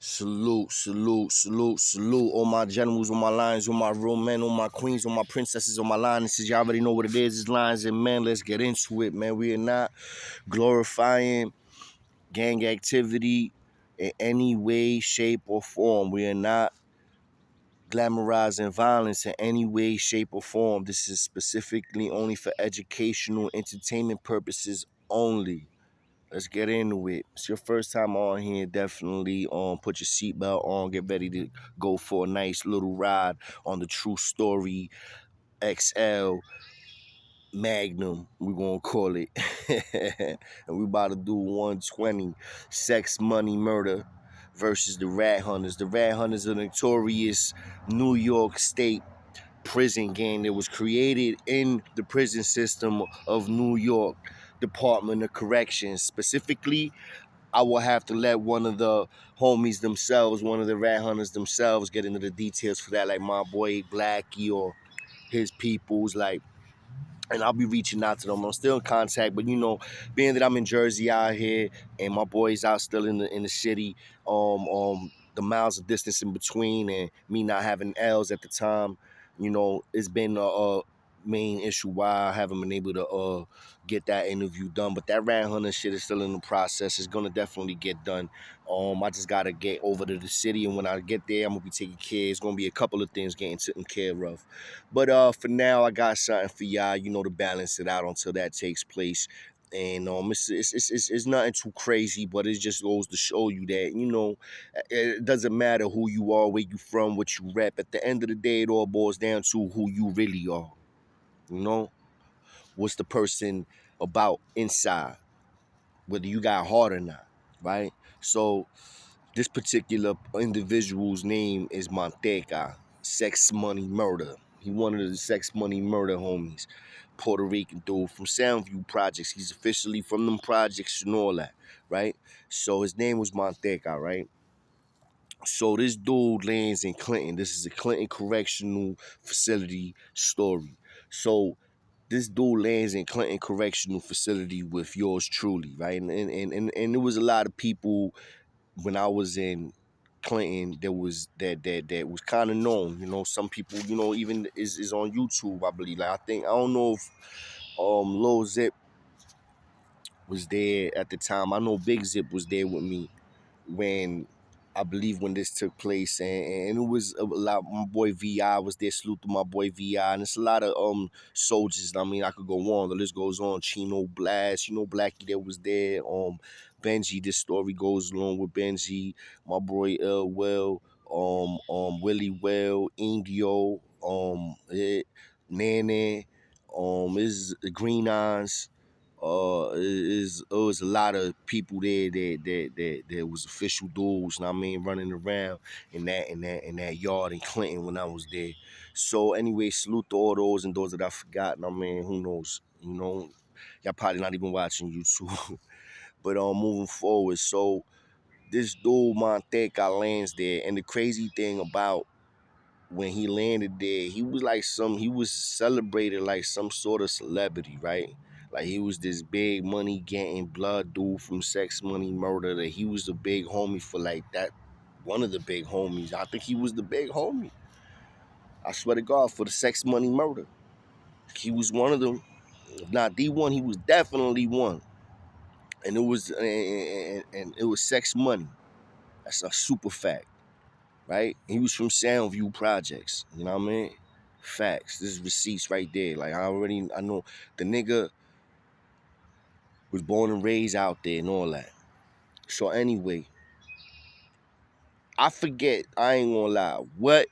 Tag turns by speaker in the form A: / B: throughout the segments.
A: Salute, salute, salute, salute. All my generals, all my lions, all my real men, all my queens, all my princesses, all my lionesses. Y'all already know what it is. It's lions and men. Let's get into it, man. We are not glorifying gang activity in any way, shape, or form. We are not glamorizing violence in any way, shape, or form. This is specifically only for educational, entertainment purposes only. Let's get into it. It's your first time on here. Definitely put your seatbelt on. Get ready to go for a nice little ride on the True Story XL Magnum, we're gonna call it. And we about to do 120 Sex, Money, Murder versus the Rat Hunters. The Rat Hunters are a notorious New York State prison gang that was created in the prison system of New York Department of Corrections. Specifically, I will have to let one of the homies themselves, one of the Rat Hunters themselves, get into the details for that, like my boy Blackie or his peoples, like, and I'll be reaching out to them. I'm still in contact, but being that I'm in Jersey out here and my boys out still in the city, the miles of distance in between and me not having L's at the time, it's been a main issue why I haven't been able to get that interview done. But that Rat Hunter shit is still in the process. It's gonna definitely get done. I just gotta get over to the city, and when I get there, I'm gonna be taking care. It's gonna be a couple of things getting taken care of. But for now, I got something for y'all, to balance it out until that takes place. And it's nothing too crazy, but it just goes to show you that, it doesn't matter who you are, where you from, what you rep. At the end of the day, it all boils down to who you really are. What's the person about inside, whether you got heart or not, right? So this particular individual's name is Manteca, Sex Money Murder. He one of the Sex Money Murder homies. Puerto Rican dude from Soundview Projects. He's officially from them projects and all that, right? So his name was Manteca, right? So this dude lands in Clinton. This is a Clinton Correctional Facility story. So this dude lands in Clinton Correctional Facility with yours truly, right? And there was a lot of people when I was in Clinton that was kind of known. Some people, even is on YouTube, I believe. Like I don't know if Lil Zip was there at the time. I know Big Zip was there with me when I believe when this took place, and it was a lot. My boy Vi was there. Salute to my boy Vi, and it's a lot of soldiers. I mean, I could go on. The list goes on. Chino Blast, Blackie that was there. Benji. This story goes along with Benji. My boy Will, Willie Well, Indio, Nene, is Green Eyes. It was a lot of people there that was official dudes, and I mean, running around in that yard in Clinton when I was there. So anyway, salute to all those and those that I forgot. And I mean, who knows? Y'all probably not even watching YouTube. But moving forward, so this dude Manteca lands there, and the crazy thing about when he landed there, he was celebrated like some sort of celebrity, right? Like he was this big money getting blood dude from Sex Money Murder. That he was the big homie for like that, one of the big homies. I think he was the big homie. I swear to God, for the Sex Money Murder, he was one of them. If not the one, he was definitely one. And it was Sex Money. That's a super fact, right? He was from Soundview Projects. You know what I mean? Facts. This is receipts right there. Like I know the nigga was born and raised out there and all that. So anyway, I forget, I ain't gonna lie, what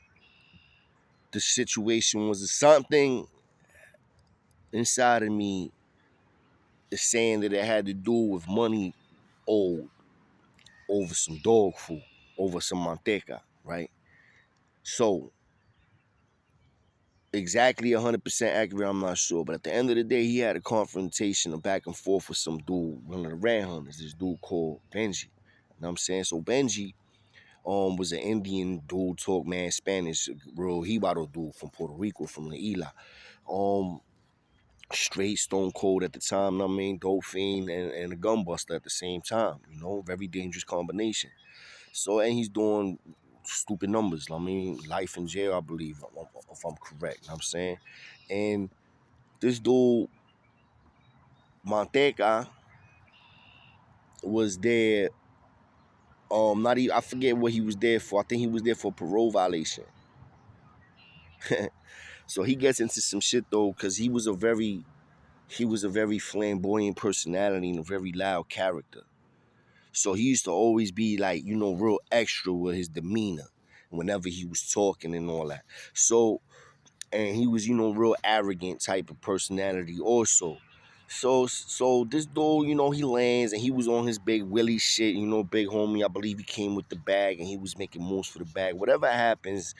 A: the situation was. Something inside of me is saying that it had to do with money owed over some dog food, over some manteca, right? So exactly 100% accurate, I'm not sure. But at the end of the day, he had a confrontation, a back and forth with some dude, one of the Rat Hunters, this dude called Benji. You know what I'm saying? So Benji was an Indian dude, talk man Spanish, real Jibaro dude from Puerto Rico, from La Isla. Straight stone cold at the time, I mean, dope fiend and a gun buster at the same time, very dangerous combination. So, and he's doing stupid numbers. I mean, life in jail, I believe, if I'm correct. You know what I'm saying? And this dude, Manteca, was there. Not even, I forget what he was there for. I think he was there for parole violation. So he gets into some shit though, because he was a very flamboyant personality and a very loud character. So he used to always be like, real extra with his demeanor whenever he was talking and all that. So, and he was, real arrogant type of personality also. So this dude, he lands and he was on his big Willie shit, big homie. I believe he came with the bag and he was making moves for the bag. Whatever happens,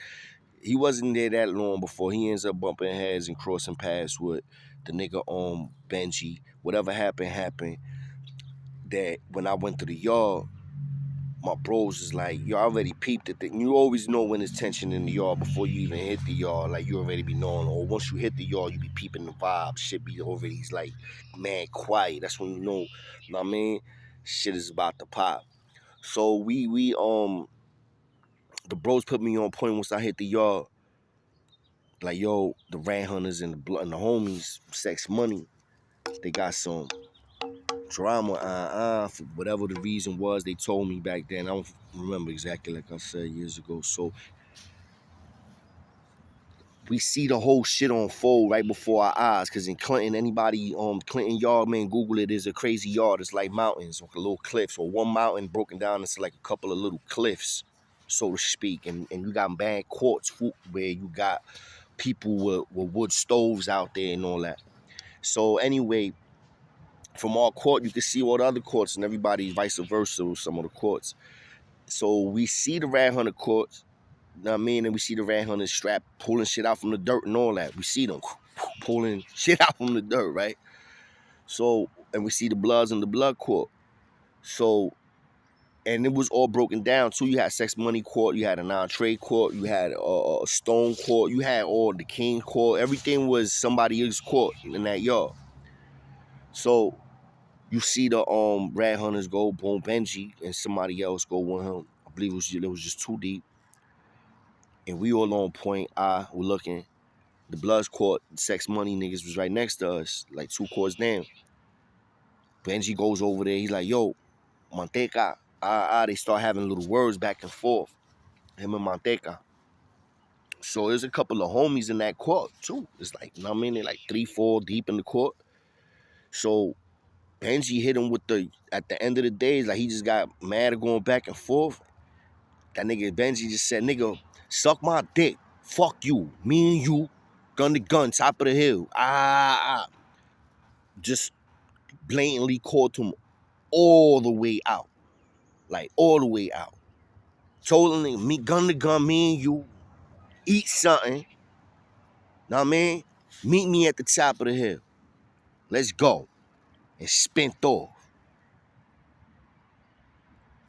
A: he wasn't there that long before he ends up bumping heads and crossing paths with the nigga Benji. Whatever happened. That when I went to the yard, my bros is like, you already peeped it. You always know when there's tension in the yard before you even hit the yard. Like, you already be knowing. Or once you hit the yard, you be peeping the vibe. Shit be already like, man, quiet. That's when you know what I mean? Shit is about to pop. So the bros put me on point once I hit the yard. Like, yo, the rat hunters and the homies, Sex Money, they got some drama, for whatever the reason was. They told me back then. I don't remember exactly, like I said years ago. So we see the whole shit unfold right before our eyes. Cause in Clinton, anybody Clinton yard, man, Google it. Is a crazy yard. It's like mountains, like a little cliffs, or one mountain broken down into like a couple of little cliffs, so to speak. And you got bad courts where you got people with wood stoves out there and all that. So anyway, from our court, you can see all the other courts and everybody vice versa with some of the courts. So we see the rat hunter courts, you know what I mean? And we see the rat hunters strap pulling shit out from the dirt and all that. We see them pulling shit out from the dirt, right? So, and we see the Bloods in the blood court. So, and it was all broken down too. You had Sex Money court, you had an entree court, you had a stone court, you had all the king court. Everything was somebody else's court in that yard. So you see the rat hunters go boom Benji and somebody else go with him. I believe it was just too deep. And we all on point. We're looking. The Bloods court, Sex Money niggas was right next to us, like 2 courts down. Benji goes over there. He's like, yo, Manteca. They start having little words back and forth. Him and Manteca. So there's a couple of homies in that court too. It's like, you know what I mean? They're like 3, 4 deep in the court. So Benji hit him with at the end of the day, like he just got mad at going back and forth. That nigga Benji just said, nigga, suck my dick. Fuck you. Me and you, gun to gun, top of the hill. Just blatantly called him all the way out. Like all the way out. Told him, nigga, me gun to gun, me and you, eat something. Know what I mean? Meet me at the top of the hill. Let's go. And spent off.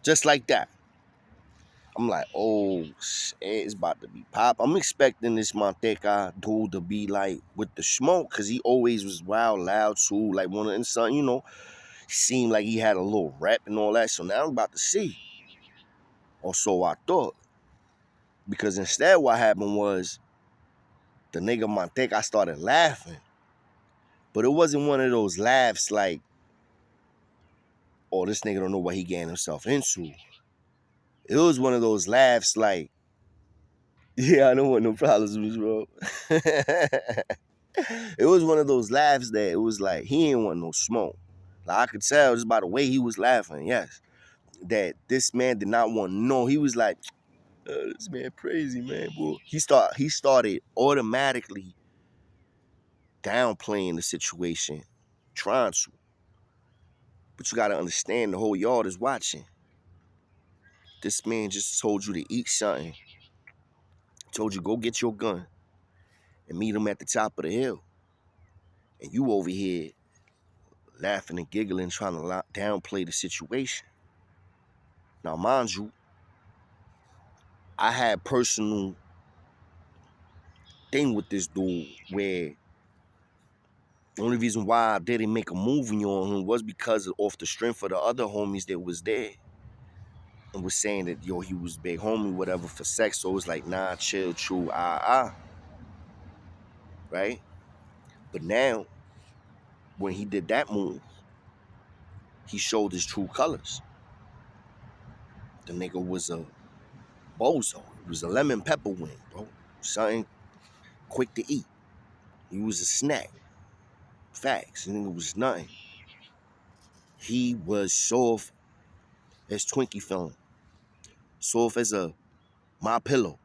A: Just like that. I'm like, oh, shit, it's about to be pop. I'm expecting this Manteca dude to be like with the smoke, because he always was wild, loud, too. Like one of them, son, seemed like he had a little rap and all that. So now I'm about to see. Or so I thought. Because instead what happened was the nigga Manteca started laughing. But it wasn't one of those laughs like, oh, this nigga don't know what he getting himself into. It was one of those laughs like, yeah, I don't want no problems with you, bro. It was one of those laughs that it was like, he ain't want no smoke. Like, I could tell just by the way he was laughing, yes, that this man did not want no. He was like, this man crazy, man, boy. He started automatically downplaying the situation, trying to. But you gotta understand, the whole yard is watching. This man just told you to eat something. Told you go get your gun and meet him at the top of the hill. And you over here laughing and giggling, trying to downplay the situation. Now, mind you, I had personal thing with this dude where the only reason why I didn't make a movie on him was because of off the strength of the other homies that was there. and was saying that yo, he was big homie, whatever, for sex. So it was like, nah, chill, true, right? But now, when he did that move, he showed his true colors. The nigga was a bozo. It was a lemon pepper wing, bro. Something quick to eat. He was a snack. Facts. And it was nothing. He was soft as Twinkie film. Soft as a my pillow.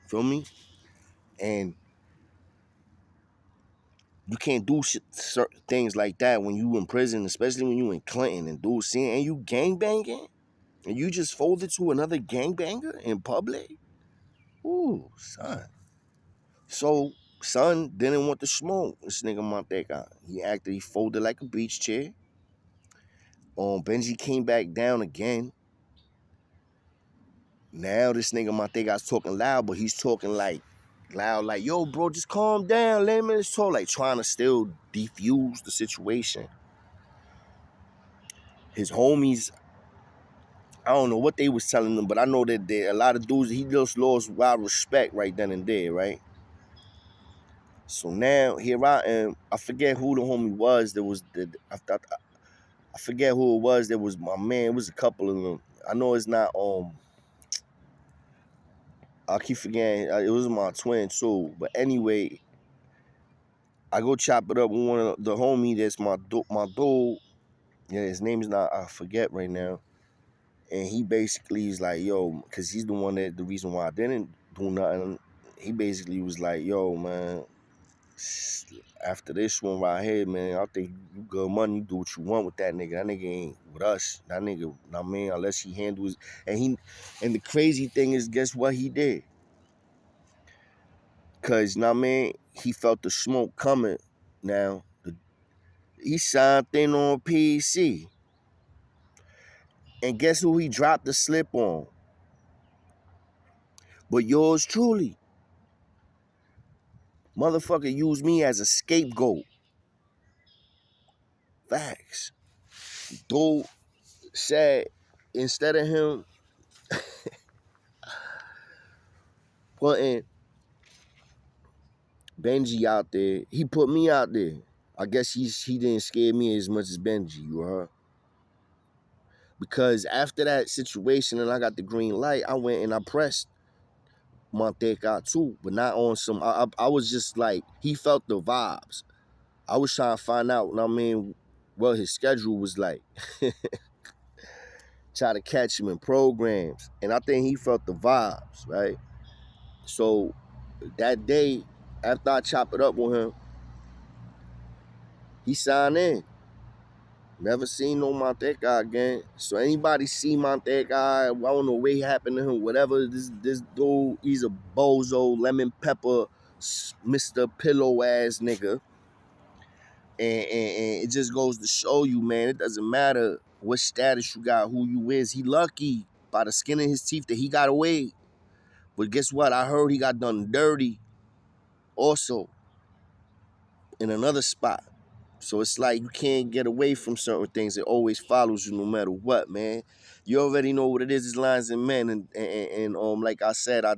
A: Feel me? And you can't do certain things like that when you in prison, especially when you in Clinton and dudes seeing and you gangbanging and you just folded to another gangbanger in public. Ooh, son. So son didn't want to smoke. This nigga Montega. He folded like a beach chair. Benji came back down again. Now this nigga Montega's talking loud, but he's talking like loud, like, yo, bro, just calm down, let me talk, like trying to still defuse the situation. His homies, I don't know what they was telling him, but I know that a lot of dudes, he just lost wild respect right then and there, right? So now here I am. I forget who the homie was. I forget who it was. There was my man. It was a couple of them. I know it's not. I keep forgetting. It was my twin too. But anyway, I go chop it up with one of the homie. That's my dude. Yeah, his name is not. I forget right now. And he basically is like, yo, because he's the one that the reason why I didn't do nothing. He basically was like, yo, man, after this one right here, man, I think you good money, you do what you want with that nigga. That nigga ain't with us. That nigga, I mean, unless he handles and the crazy thing is, guess what he did? Cause I mean, he felt the smoke coming. Now he signed in on PC. And guess who he dropped the slip on? But yours truly. Motherfucker used me as a scapegoat. Facts. Dude said instead of him putting Benji out there, he put me out there. I guess he didn't scare me as much as Benji, you heard? Because after that situation and I got the green light, I went and I pressed Manteca too, but not on some. I was just like, he felt the vibes. I was trying to find out, I mean, what his schedule was like. Try to catch him in programs. And I think he felt the vibes, right? So that day, after I chopped it up with him, he signed in. Never seen no Manteca again. So anybody see Manteca, I don't know what happened to him, whatever. This dude, he's a bozo, lemon pepper, Mr. Pillow ass nigga. And it just goes to show you, man, it doesn't matter what status you got, who you is. He lucky by the skin of his teeth that he got away. But guess what? I heard he got done dirty also in another spot. So it's like you can't get away from certain things. It always follows you no matter what, man. You already know what it is. It's Lions and Men, and like I said, I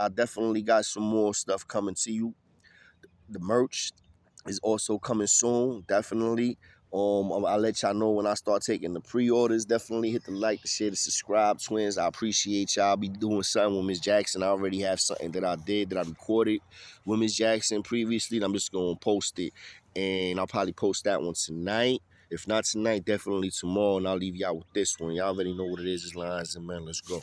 A: definitely got some more stuff coming to you. The merch is also coming soon, definitely. I'll let y'all know when I start taking the pre-orders. Definitely hit the like, the share, the subscribe, twins. I appreciate y'all. I'll be doing something with Miss Jackson. I already have something that I recorded with Miss Jackson previously. And I'm just gonna post it, and I'll probably post that one tonight. If not tonight, definitely tomorrow. And I'll leave y'all with this one. Y'all already know what it is. It's Lions and Men. Let's go.